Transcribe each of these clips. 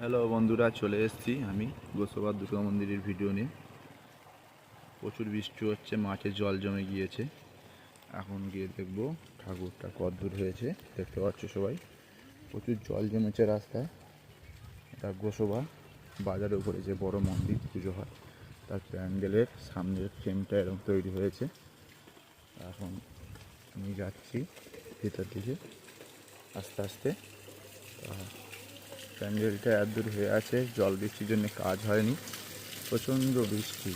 Hello বন্ধুরা, চলে এসেছি আমি গোসাবার দুর্গা মন্দিরের ভিডিও নিয়ে। প্রচুর বৃষ্টি হচ্ছে, মাঠে জল জমে গিয়েছে। এখন গিয়ে দেখবো ঠাকুরটা কতদূর হয়েছে। দেখতে পাচ্ছ সবাই, প্রচুর জল জমেছে রাস্তায়। এটা গোসবা বাজারের উপরে যে বড় মন্দির পুজো হয়, তার প্যান্ডেলের সামনের ফ্রেমটা এরকম তৈরি হয়েছে। এখন আমি যাচ্ছি ভিতর দিকে আস্তে আস্তে। প্যান্ডেলটা এত দূর হয়ে আছে, জল বৃষ্টির জন্য কাজ হয়নি। প্রচণ্ড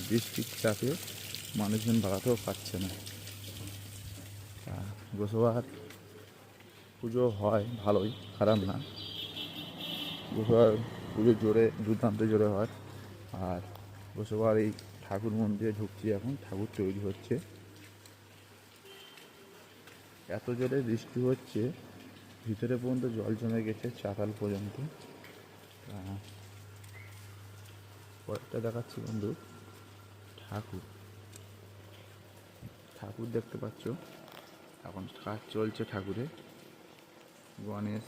বৃষ্টির চাপে মানুষজন বাড়াতেও পারছে না। গোসাবার পুজো হয় ভালোই, খারাপ না। গোসাবার পুজো দুর্দান্ত জোরে হয়। আর গোসাবার এই ঠাকুর মন্দিরে ঢুকছি, এখন ঠাকুর তৈরি হচ্ছে। এত জোরে বৃষ্টি হচ্ছে, ভিতরে পর্যন্ত জল জমে গেছে, চাতাল পর্যন্ত। পরেরটা দেখাচ্ছি বন্ধু। ঠাকুর ঠাকুর দেখতে পাচ্ছ, এখন কাজ চলছে ঠাকুরের। গণেশ,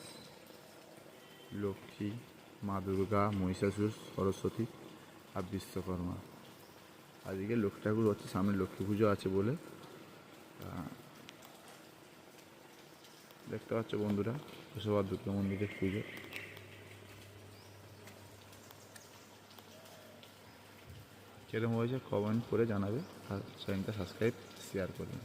লক্ষ্মী, মা দুর্গা, মহিষাসুর, সরস্বতী আর বিশ্বকর্মা। আজকে লক্ষ্মী ঠাকুর হচ্ছে, সামনে লক্ষ্মী পুজো আছে বলে। দেখতে পাচ্ছ বন্ধুরা, গোসাবার দুর্গা মন্দিরের পুজো। কিরকম হয়েছে কমেন্ট করে জানাবে, আর চ্যানেলটা সাবস্ক্রাইব শেয়ার করবেন।